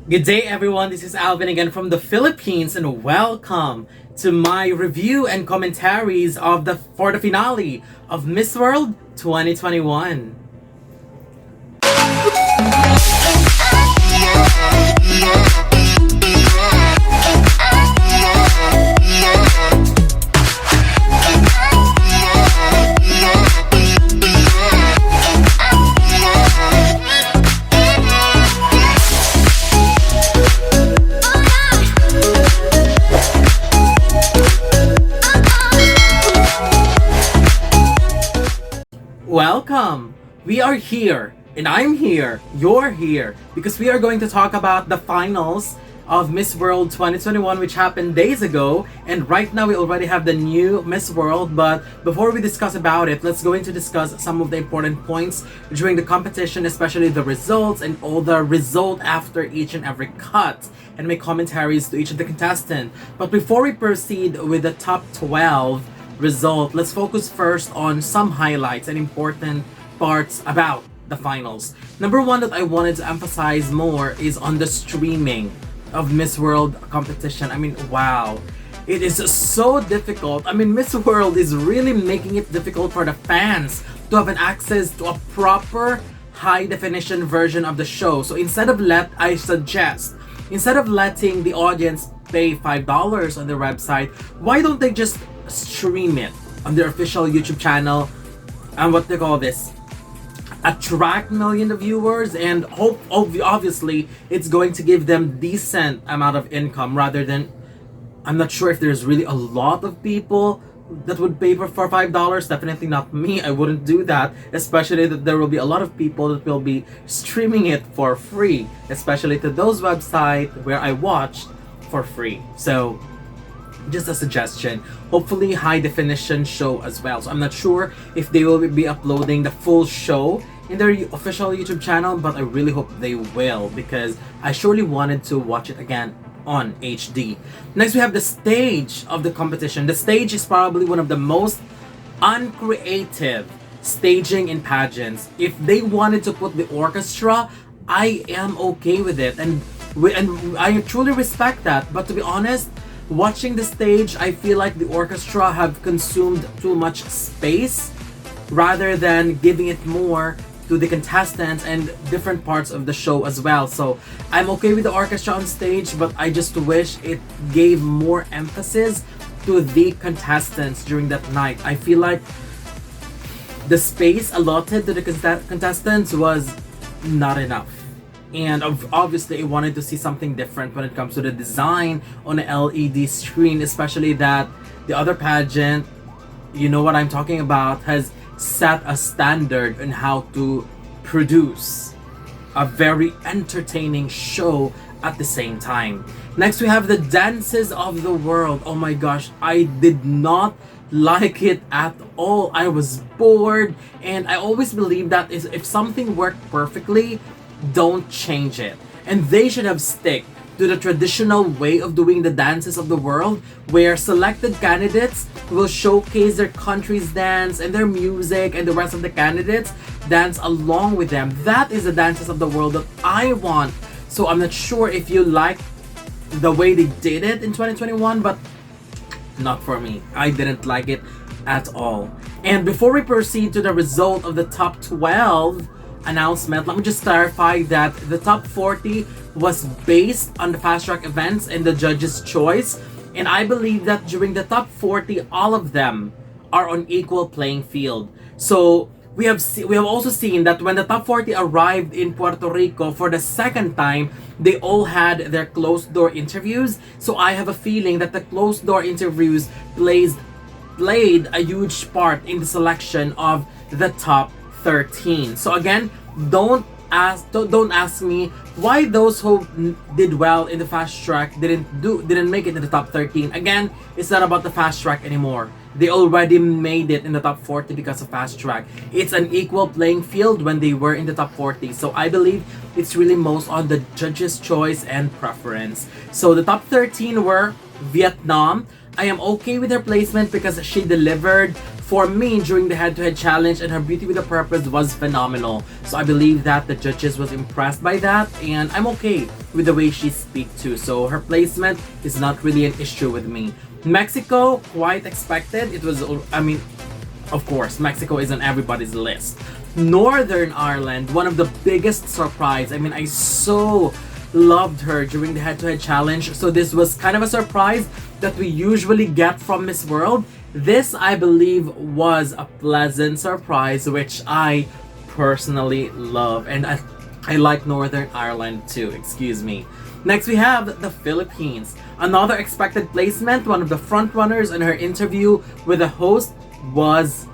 Good day, everyone. This is Alvin again from the Philippines, and welcome to my review and commentaries of the finale of Miss World 2021. Welcome! We are here, and I'm here, you're here, because we are going to talk about the finals of Miss World 2021, which happened days ago, and right now we already have the new Miss World. But before we discuss about it, let's go into discuss some of the important points during the competition, especially the results and all the result after each and every cut, and make commentaries to each of the contestants. But before we proceed with the top 12 result, let's focus first on some highlights and important parts about the finals. Number one that I wanted to emphasize more is on the streaming of Miss World competition. I mean, wow. It is so difficult. I mean, Miss World is really making it difficult for the fans to have an access to a proper high definition version of the show. So instead of letting the audience pay $5 on their website, why don't they just stream it on their official YouTube channel and what they call this, attract millions of viewers, and obviously it's going to give them decent amount of income rather than, I'm not sure if there's really a lot of people that would pay for $5. Definitely not me. I wouldn't do that, especially that there will be a lot of people that will be streaming it for free, especially to those websites where I watched for free. So just a suggestion. Hopefully high definition show as well. So I'm not sure if they will be uploading the full show in their official YouTube channel, but I really hope they will, because I surely wanted to watch it again on HD. Next, we have the stage of the competition. The stage is probably one of the most uncreative staging in pageants. If they wanted to put the orchestra, I am okay with it, and I truly respect that. But to be honest, watching the stage, I feel like the orchestra have consumed too much space rather than giving it more to the contestants and different parts of the show as well. So I'm okay with the orchestra on stage, but I just wish it gave more emphasis to the contestants during that night. I feel like the space allotted to the contestants was not enough. And obviously I wanted to see something different when it comes to the design on an LED screen, especially that the other pageant, you know what I'm talking about, has set a standard on how to produce a very entertaining show at the same time. Next, we have the dances of the world. Oh my gosh, I did not like it at all. I was bored, and I always believe that if something worked perfectly, don't change it. And they should have stick to the traditional way of doing the dances of the world, where selected candidates will showcase their country's dance and their music, and the rest of the candidates dance along with them. That is the dances of the world that I want. So I'm not sure if you like the way they did it in 2021, but not for me. I didn't like it at all. And before we proceed to the result of the top 12 announcement, let me just clarify that the top 40 was based on the fast track events and the judges' choice, and I believe that during the top 40, all of them are on equal playing field. So we have also seen that when the top 40 arrived in Puerto Rico for the second time, they all had their closed door interviews. So I have a feeling that the closed door interviews played a huge part in the selection of the top 13. So again, don't ask me why those who did well in the fast track didn't make it in the top 13. Again, it's not about the fast track anymore. They already made it in the top 40 because of fast track. It's an equal playing field when they were in the top 40. So I believe it's really most on the judges' choice and preference. So the top 13 were Vietnam. I am okay with her placement because she delivered for me during the head-to-head challenge, and her beauty with a purpose was phenomenal. So I believe that the judges was impressed by that, and I'm okay with the way she speaks too. So her placement is not really an issue with me. Mexico, quite expected. It was, I mean, of course, Mexico is on everybody's list. Northern Ireland, one of the biggest surprise. I mean, I so loved her during the head-to-head challenge. So this was kind of a surprise that we usually get from Miss World. This, I believe, was a pleasant surprise, which I personally love. And I like Northern Ireland too, excuse me. Next, we have the Philippines. Another expected placement. One of the front runners in her interview with the host was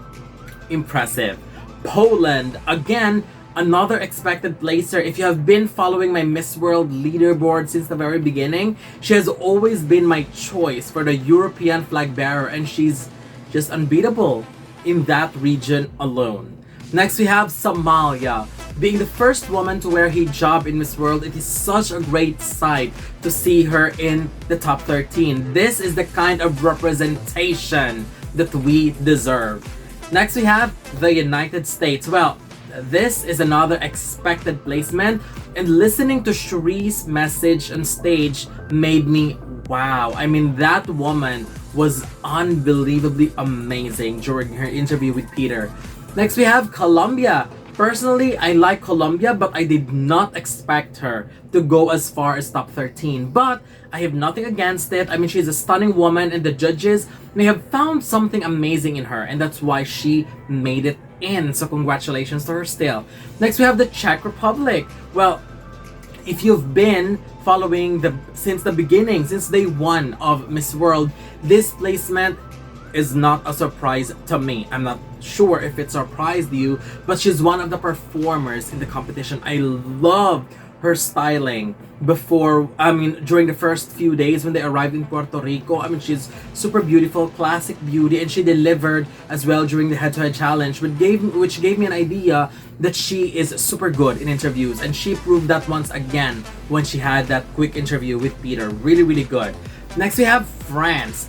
impressive. Poland, again, another expected placer. If you have been following my Miss World leaderboard since the very beginning, she has always been my choice for the European flag bearer, and she's just unbeatable in that region alone. Next, we have Somalia. Being the first woman to wear hijab in Miss World, it is such a great sight to see her in the top 13. This is the kind of representation that we deserve. Next, we have the United States. Well, this is another expected placement, and listening to Cherie's message on stage made me wow. I mean, that woman was unbelievably amazing during her interview with Peter. Next, we have Colombia. Personally, I like Colombia, but I did not expect her to go as far as top 13. But I have nothing against it. I mean, she's a stunning woman, and the judges may have found something amazing in her, and that's why she made it in. So congratulations to her still. Next, we have the Czech Republic. Well, if you've been following since the beginning, since day one of Miss World, this placement is not a surprise to me. I'm not sure if it surprised you, but she's one of the performers in the competition. I loved her styling during the first few days when they arrived in Puerto Rico. I mean, she's super beautiful, classic beauty, and she delivered as well during the head-to-head challenge, which gave me an idea that she is super good in interviews, and she proved that once again when she had that quick interview with Peter. Really, really good. Next, we have France.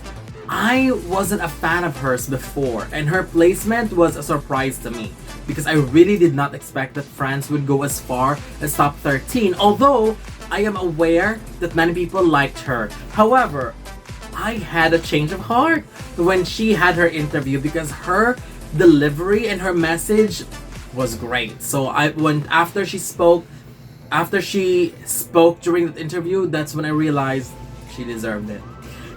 I wasn't a fan of hers before, and her placement was a surprise to me because I really did not expect that France would go as far as top 13, although I am aware that many people liked her. However, I had a change of heart when she had her interview because her delivery and her message was great. So after she spoke during that interview, that's when I realized she deserved it.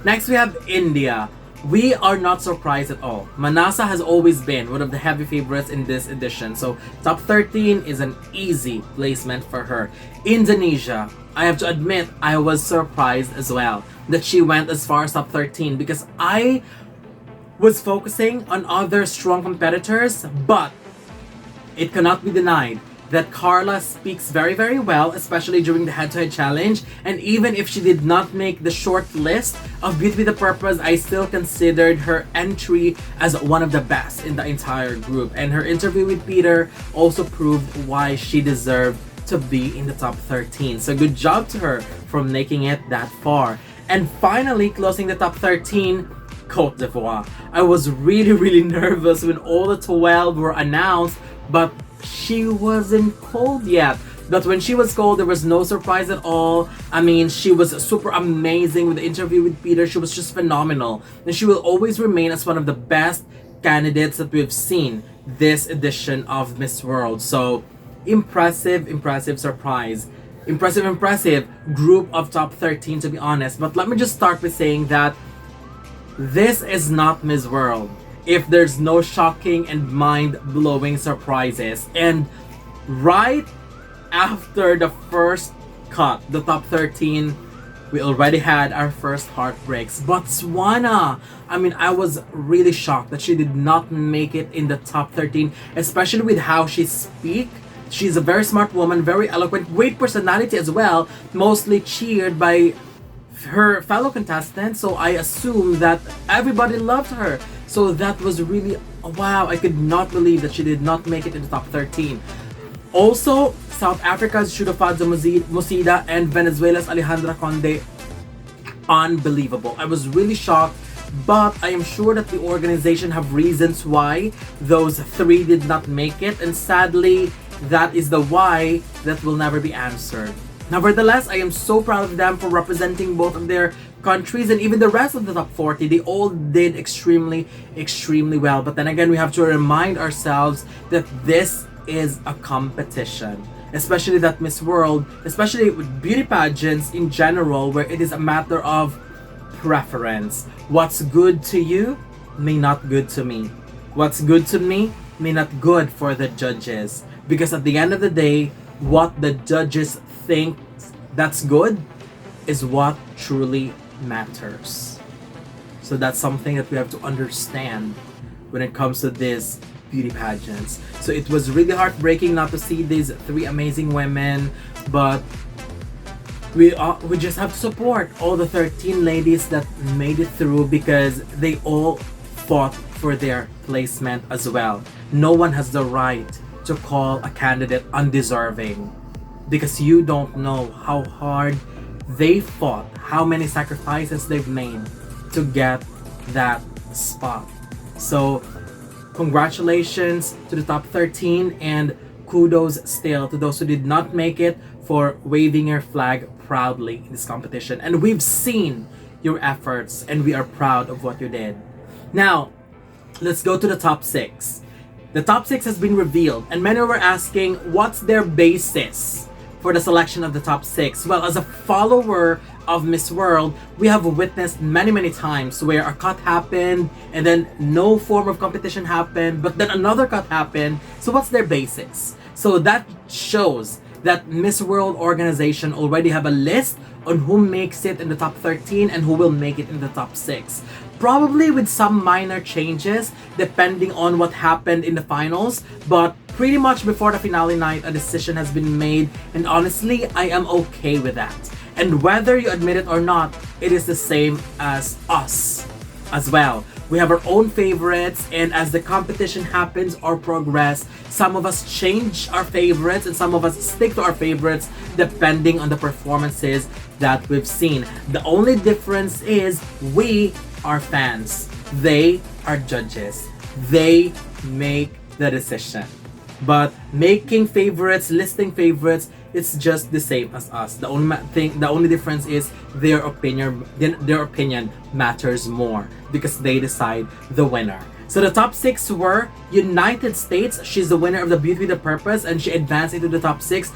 Next, we have India. We are not surprised at all. Manasa has always been one of the heavy favorites in this edition, so top 13 is an easy placement for her. Indonesia, I have to admit, I was surprised as well that she went as far as top 13 because I was focusing on other strong competitors, but it cannot be denied that Carla speaks very, very well, especially during the head-to-head challenge. And even if she did not make the short list of Beauty with a Purpose, I still considered her entry as one of the best in the entire group. And her interview with Peter also proved why she deserved to be in the top 13. So good job to her for making it that far. And finally, closing the top 13, Côte d'Ivoire. I was really, really nervous when all the 12 were announced, but she wasn't called yet. But when she was called, there was no surprise at all. I mean, she was super amazing with the interview with Peter. She was just phenomenal. And she will always remain as one of the best candidates that we've seen this edition of Miss World. So, impressive surprise. Impressive group of top 13, to be honest. But let me just start by saying that this is not Miss World if there's no shocking and mind-blowing surprises. And right after the first cut, the top 13, we already had our first heartbreaks. Botswana! I mean, I was really shocked that she did not make it in the top 13, especially with how she speaks. She's a very smart woman, very eloquent, great personality as well, mostly cheered by her fellow contestants, so I assume that everybody loved her. So that was really, wow, I could not believe that she did not make it in the top 13. Also, South Africa's Shudofadzo Musida and Venezuela's Alejandra Conde, unbelievable. I was really shocked but I am sure that the organization have reasons why those three did not make it, and sadly, that is the why that will never be answered. Nevertheless, I am so proud of them for representing both of their countries and even the rest of the top 40. They all did extremely well. But then again, we have to remind ourselves that this is a competition. Especially that Miss World, especially with beauty pageants in general, where it is a matter of preference. What's good to you may not good to me. What's good to me may not good for the judges. Because at the end of the day, what the judges think that's good is what truly matters. So that's something that we have to understand when it comes to this beauty pageants. So it was really heartbreaking not to see these three amazing women, but we just have to support all the 13 ladies that made it through, because they all fought for their placement as well. No one has the right to call a candidate undeserving, because you don't know how hard they fought, how many sacrifices they've made to get that spot. So congratulations to the top 13, and kudos still to those who did not make it for waving your flag proudly in this competition. And we've seen your efforts and we are proud of what you did. Now, let's go to the top 6. The top 6 has been revealed, and many were asking what's their basis for the selection of the top 6. Well, as a follower of Miss World, we have witnessed many times where a cut happened and then no form of competition happened, but then another cut happened. So what's their basis? So that shows that Miss World organization already have a list on who makes it in the top 13 and who will make it in the top 6. Probably with some minor changes depending on what happened in the finals, but pretty much before the finale night a decision has been made, and honestly I am okay with that. And whether you admit it or not, it is the same as us as well. We have our own favorites, and as the competition happens or progress, some of us change our favorites and some of us stick to our favorites depending on the performances that we've seen. The only difference is we are fans. They are judges. They make the decision. But making favorites, listing favorites, it's just the same as us. The only difference is their opinion matters more because they decide the winner. So the top 6 were United States. She's the winner of the Beauty with a Purpose and she advanced into the top 6.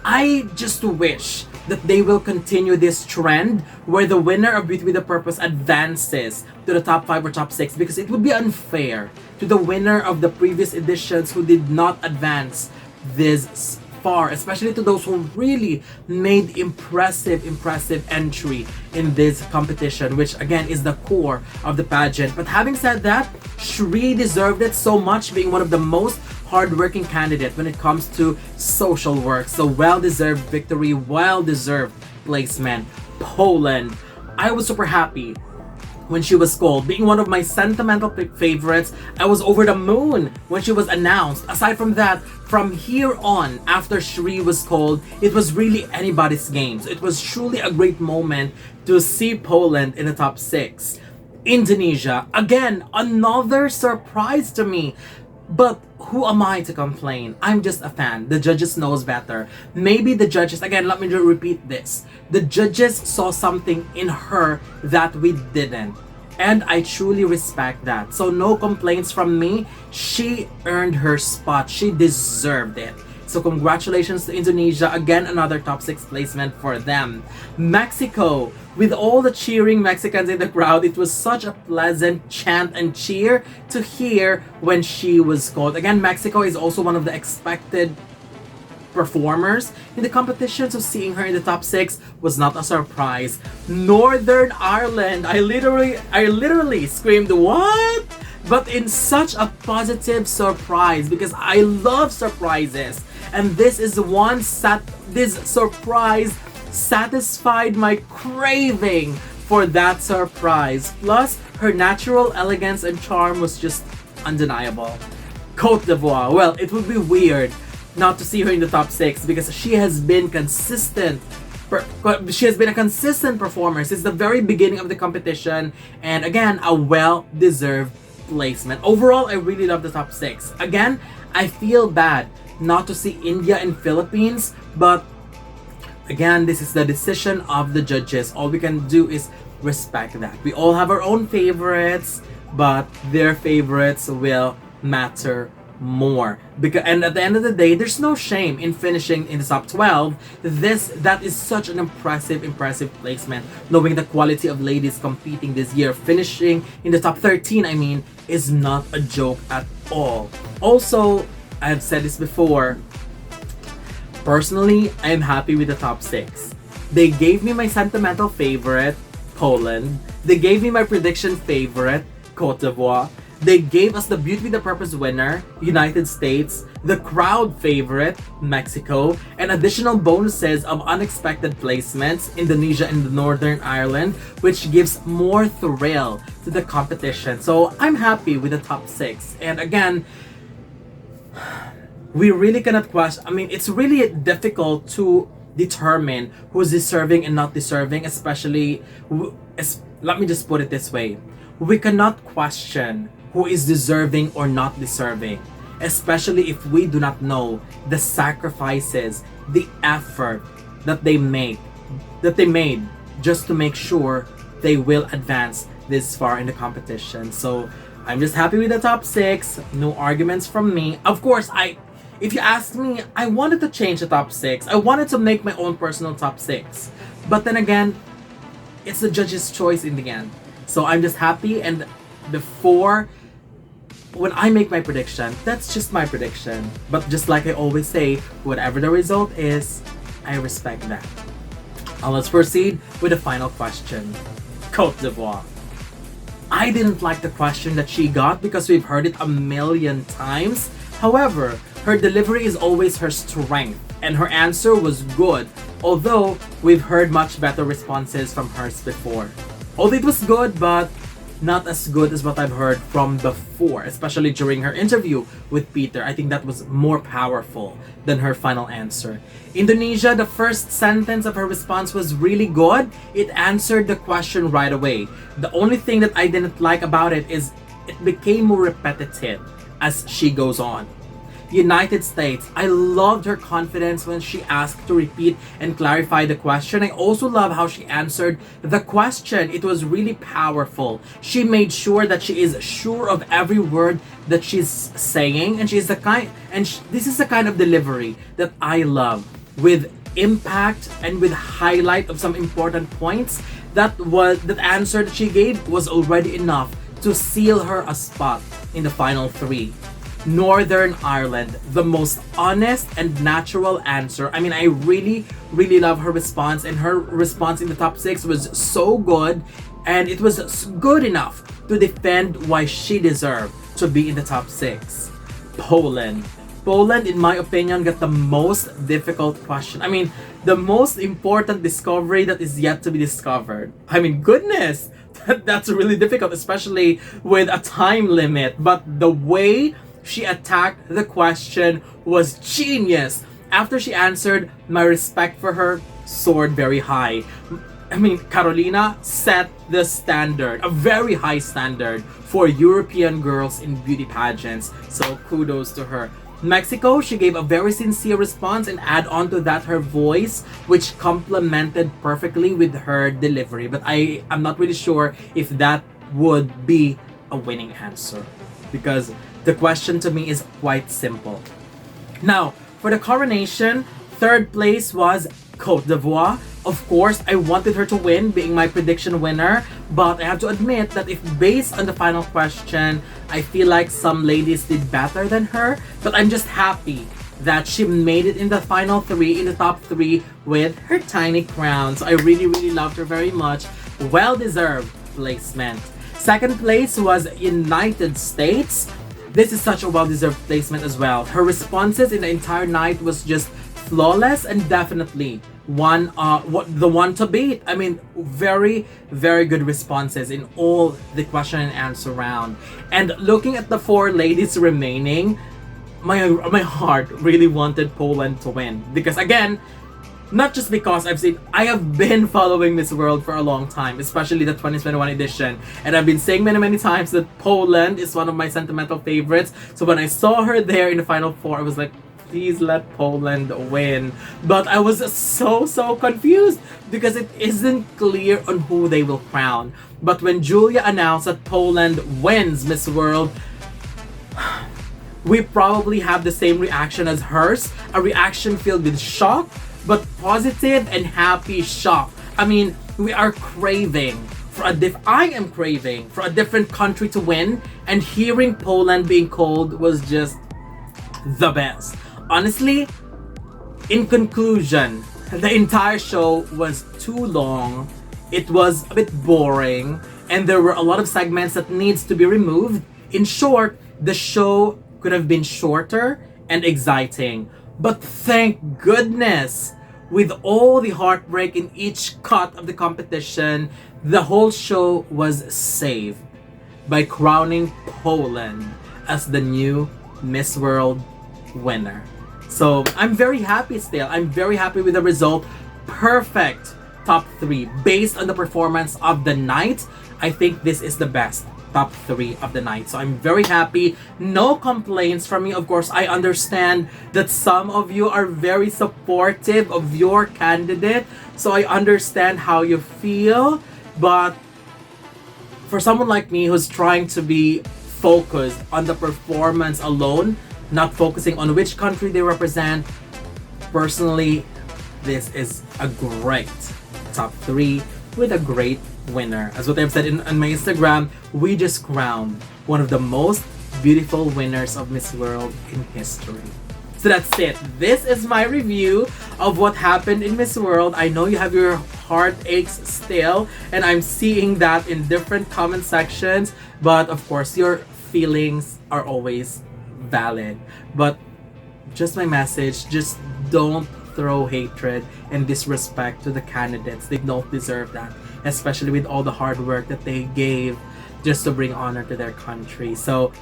I just wish that they will continue this trend where the winner of Beauty with a Purpose advances to the top 5 or top 6, because it would be unfair to the winner of the previous editions who did not advance this far, especially to those who really made impressive entry in this competition, which again is the core of the pageant. But having said that, Shri deserved it so much, being one of the most hardworking candidates when it comes to social work. So well-deserved victory, well-deserved placement. Poland, I was super happy when she was called. Being one of my sentimental favorites, I was over the moon when she was announced. Aside from that, from here on, after Shri was called, it was really anybody's game. So it was truly a great moment to see Poland in the top 6. Indonesia, again, another surprise to me. But who am I to complain? I'm just a fan. The judges knows better. Maybe the judges, again, let me repeat this. The judges saw something in her that we didn't. And I truly respect that. So no complaints from me. She earned her spot. She deserved it. So congratulations to Indonesia. Again, another top 6 placement for them. Mexico, with all the cheering Mexicans in the crowd, it was such a pleasant chant and cheer to hear when she was called. Again, Mexico is also one of the expected performers in the competition, so seeing her in the top 6 was not a surprise. Northern Ireland, I literally screamed, what? But in such a positive surprise, because I love surprises. And this is one this surprise satisfied my craving for that surprise. Plus, her natural elegance and charm was just undeniable. Côte d'Ivoire, well, it would be weird not to see her in the top 6 because she has been consistent She has been a consistent performer since the very beginning of the competition, and again, a well-deserved placement. Overall, I really love the top 6. Again, I feel bad not to see India and Philippines, but again, this is the decision of the judges. All we can do is respect that. We all have our own favorites, but their favorites will matter more. And at the end of the day, there's no shame in finishing in the top 12. That is such an impressive placement. Knowing the quality of ladies competing this year, finishing in the top 13, I mean, is not a joke at all. Also, I've said this before, personally, I am happy with the top 6. They gave me my sentimental favorite, Poland. They gave me my prediction favorite, Cote d'Ivoire. They gave us the Beauty with the Purpose winner, United States, the crowd favorite, Mexico, and additional bonuses of unexpected placements, Indonesia and Northern Ireland, which gives more thrill to the competition. So I'm happy with the top 6. And again, we really cannot question. I mean, it's really difficult to determine who's deserving and not deserving, especially, let me just put it this way. We cannot question who is deserving or not deserving, especially if we do not know the sacrifices, the effort that they made just to make sure they will advance this far in the competition. So I'm just happy with the top 6. No arguments from me. Of course, if you ask me, I wanted to change the top 6. I wanted to make my own personal top 6. But then again, it's the judge's choice in the end. So I'm just happy, and when I make my prediction, that's just my prediction. But just like I always say, whatever the result is, I respect that. Now let's proceed with the final question. Cote d'Ivoire. I didn't like the question that she got because we've heard it a million times. However, her delivery is always her strength, and her answer was good, although we've heard much better responses from hers before. Although it was good, but not as good as what I've heard from before, especially during her interview with Peter. I think that was more powerful than her final answer. Indonesia, the first sentence of her response was really good. It answered the question right away. The only thing that I didn't like about it is it became more repetitive as she goes on. United States, I loved her confidence when she asked to repeat and clarify the question. I also love how she answered the question. It was really powerful. She made sure that she is sure of every word that she's saying, and this is the kind of delivery that I love, with impact and with highlight of some important points. That answer that she gave was already enough to seal her a spot in the final 3. Northern Ireland, the most honest and natural answer. I mean, I really, really love her response, and her response in the top 6 was so good, and it was good enough to defend why she deserved to be in the top 6. Poland, in my opinion, got the most difficult question. I mean, the most important discovery that is yet to be discovered. I mean, goodness, that's really difficult, especially with a time limit. But the way she attacked the question was genius. After she answered, my respect for her soared very high. I mean, Carolina set the standard, a very high standard for European girls in beauty pageants. So kudos to her. Mexico, she gave a very sincere response, and add on to that her voice, which complemented perfectly with her delivery. But I'm not really sure if that would be a winning answer, because the question to me is quite simple. Now, for the coronation, third place was Cote d'Ivoire. Of course, I wanted her to win, being my prediction winner, but I have to admit that if based on the final question, I feel like some ladies did better than her, but I'm just happy that she made it in the final 3, in the top 3 with her tiny crown. So I really, really loved her very much. Well-deserved placement. Second place was United States. This is such a well-deserved placement as well. Her responses in the entire night was just flawless, and definitely the one to beat. I mean, very, very good responses in all the question and answer round. And looking at the 4 ladies remaining, my heart really wanted Poland to win, because again, Not just because I have been following Miss World for a long time, especially the 2021 edition. And I've been saying many times that Poland is one of my sentimental favorites. So when I saw her there in the final four, I was like, please let Poland win. But I was so confused because it isn't clear on who they will crown. But when Julia announced that Poland wins Miss World, we probably have the same reaction as hers. A reaction filled with shock, but positive and happy shock. I mean, we are craving for I am craving for a different country to win, and hearing Poland being called was just the best. Honestly, in conclusion, the entire show was too long. It was a bit boring, and there were a lot of segments that needs to be removed. In short, the show could have been shorter and exciting. But thank goodness, with all the heartbreak in each cut of the competition, the whole show was saved by crowning Poland as the new Miss World winner. So I'm very happy still. I'm very happy with the result. Perfect top 3 based on the performance of the night. I think this is the best top 3 of the night. So I'm very happy. No complaints from me. Of course, I understand that some of you are very supportive of your candidate. So I understand how you feel. But for someone like me who's trying to be focused on the performance alone, not focusing on which country they represent, personally, this is a great top 3 with a great winner. As what I've said on my Instagram, we just crowned one of the most beautiful winners of Miss World in history. So that's it. This is my review of what happened in Miss World. I know you have your heartaches still, and I'm seeing that in different comment sections, but of course your feelings are always valid. But just my message, just don't throw hatred and disrespect to the candidates. They don't deserve that, especially with all the hard work that they gave just to bring honor to their country. So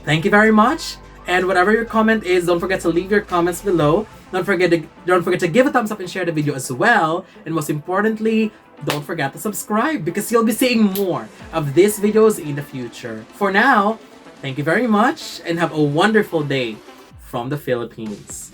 thank you very much, and whatever your comment is, don't forget to leave your comments below. Don't forget to give a thumbs up and share the video as well, and most importantly, don't forget to subscribe because you'll be seeing more of these videos in the future. For now, thank you very much and have a wonderful day from the Philippines.